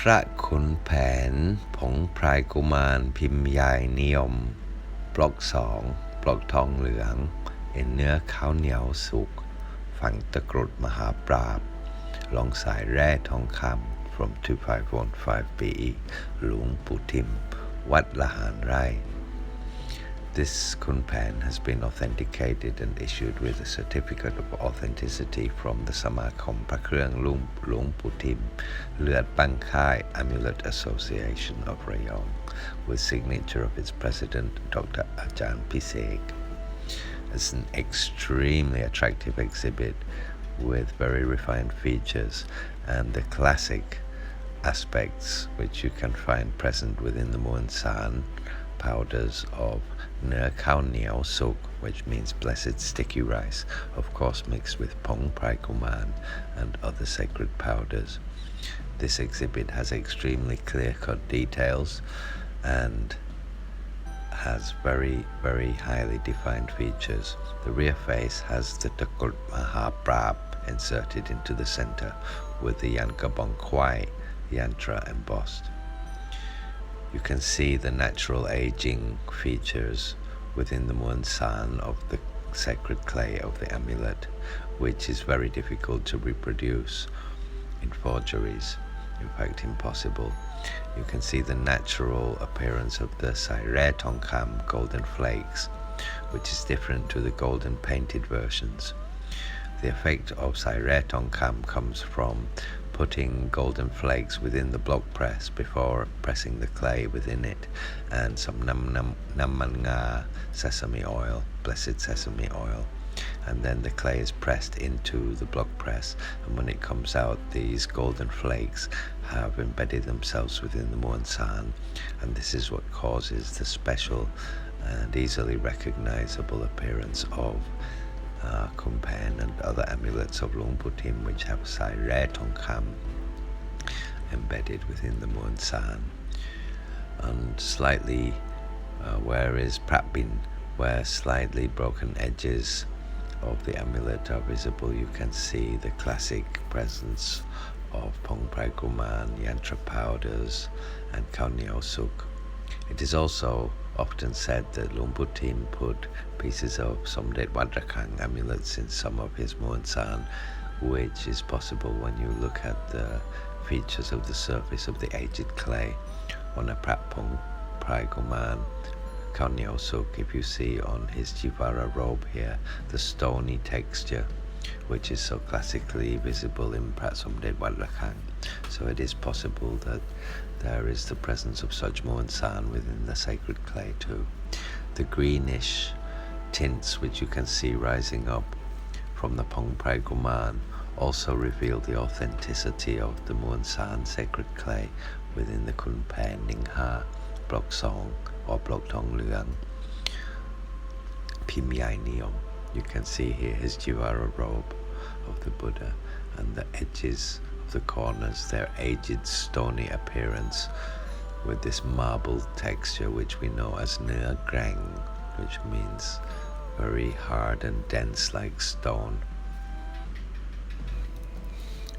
Pra Khun Phaen ผงพรายกุมารพิมพ์ยายนิยมบล็อก2บล็อกทองเหลืองเนื้อข้าวเหนียวสุกฝังตะกรุดมหาปราบลองสายแร่ทองคำ from 2515 BE หลวงปู่ทิมวัดละหารไร่ This Khun Phaen has been authenticated and issued with a certificate of authenticity from the Samakom พระเครื่องหลวงปู่ทิมเลือดปังค่าย Amulet Association of Rayong with signature of its president Dr. Ajarn Spencer Littlewood. It's an extremely attractive exhibit with very refined features and the classic aspects which you can find present within the Muan Sarn powders of Nuea Khaw Hniaw Sukh, which means Blesséd Sticky Rice, of course mixed with Pong Prai Kumarn and other sacred powders. This exhibit has extremely clear-cut details and has very, very highly defined features. The rear face has the Takrut Maha Bpraab inserted into the center with the Yankabong Kwai yantra embossed. You can see the natural aging features within the Muan Sarn of the sacred clay of the amulet, which is very difficult to reproduce in forgeries, in fact impossible. You can see the natural appearance of the Saire Tongkam golden flakes, which is different to the golden painted versions. The effect of Saire Tongkam comes from putting golden flakes within the block press before pressing the clay within it, and some namman nga sesame oil, blessed sesame oil, and then the clay is pressed into the block press, and when it comes out these golden flakes have embedded themselves within the Muan Sarn, and this is what causes the special and easily recognizable appearance of Khun Phaen and other amulets of Luang Phu Tim, which have Sai Re Tong Kam embedded within the Muan Sarn. And slightly where is Ppraab, where slightly broken edges of the amulet are visible, you can see the classic presence of Pong Prai Kumarn, yantra powders and Khaw Hniaw Sukh. It is also often said that Luang Phu Tim put pieces of Somdet Wadrakhang amulets in some of his Muan Sarn, which is possible when you look at the features of the surface of the aged clay on a Pong Prai Kumarn Khaw Hniaw Sukh. If you see on his Jivara robe here the stony texture, which is so classically visible in Prat Somdet Wadrakhang, so it is possible that there is the presence of such Muan Sarn within the sacred clay too. The greenish tints which you can see rising up from the Pong Prai Kumarn also reveal the authenticity of the Muan Sarn sacred clay within the Khun Phaen Ning Ha Block Song or Block Tong Leung Pim Yai Niyom. You can see here his Jivara robe of the Buddha and the edges of the corners, their aged stony appearance with this marble texture which we know as Nuea Grang, which means very hard and dense like stone.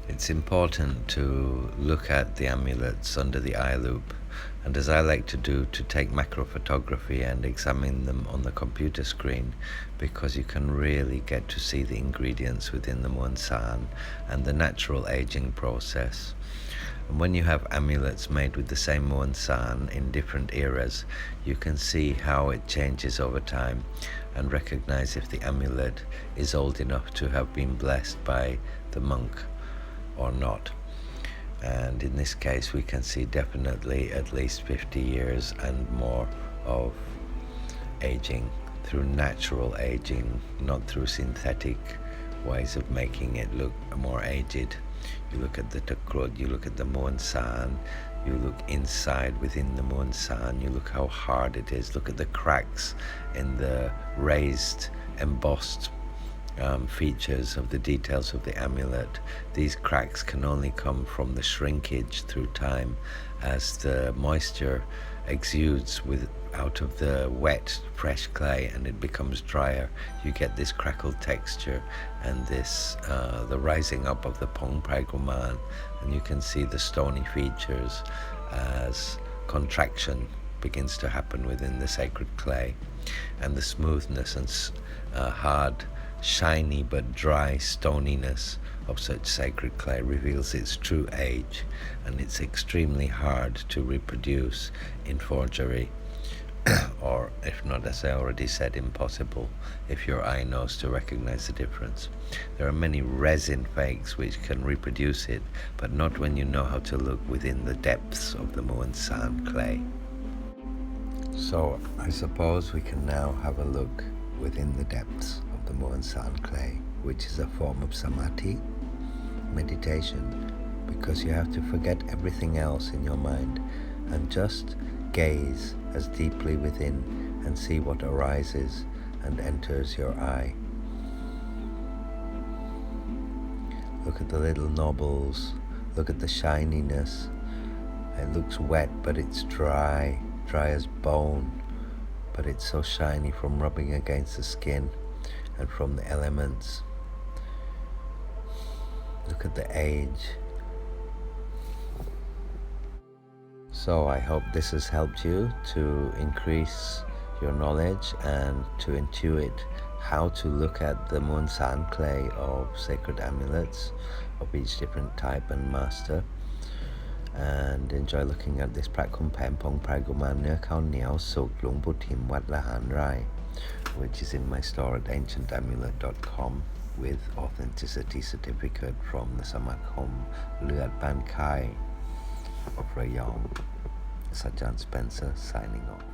It's important to look at the amulets under the eye loop, and as I like to do, to take macro photography and examine them on the computer screen, because you can really get to see the ingredients within the Muan Sarn and the natural aging process. And when you have amulets made with the same Muan Sarn in different eras, you can see how it changes over time and recognize if the amulet is old enough to have been blessed by the monk or not. And in this case we can see definitely at least 50 years and more of aging through natural aging, not through synthetic ways of making it look more aged. You look at the Takrut, you look at the Muan Sarn, you look inside within the Muan Sarn, you look how hard it is, look at the cracks in the raised, embossed features of the details of the amulet. These cracks can only come from the shrinkage through time as the moisture exudes out of the wet, fresh clay, and it becomes drier. You get this crackled texture and this the rising up of the Pong Prai Kumarn, and you can see the stony features as contraction begins to happen within the sacred clay, and the smoothness and hard, shiny but dry stoniness of such sacred clay reveals its true age, and it's extremely hard to reproduce in forgery, or if not, as I already said, impossible if your eye knows to recognize the difference. There are many resin fakes which can reproduce it, but not when you know how to look within the depths of the Muan Sarn clay. So I suppose we can now have a look within the depths of the Muan Sarn clay, which is a form of samadhi, meditation, because you have to forget everything else in your mind and just gaze as deeply within and see what arises and enters your eye. Look at the little knobbles, look at the shininess. It looks wet, but it's dry as bone, but it's so shiny from rubbing against the skin and from the elements. Look at the age. So I hope this has helped you to increase your knowledge and to intuit how to look at the Muan Sarn clay of sacred amulets of each different type and master, and enjoy looking at this Pra Khun Phaen Pong Prai Kumarn Nuea Khaw Hniaw Sukh Luang Phu Tim Wat Laharn, which is in my store at ancientamulet.com with authenticity certificate from the Samakom Luat Ban Khai of Rayong. Ajarn Spencer signing off.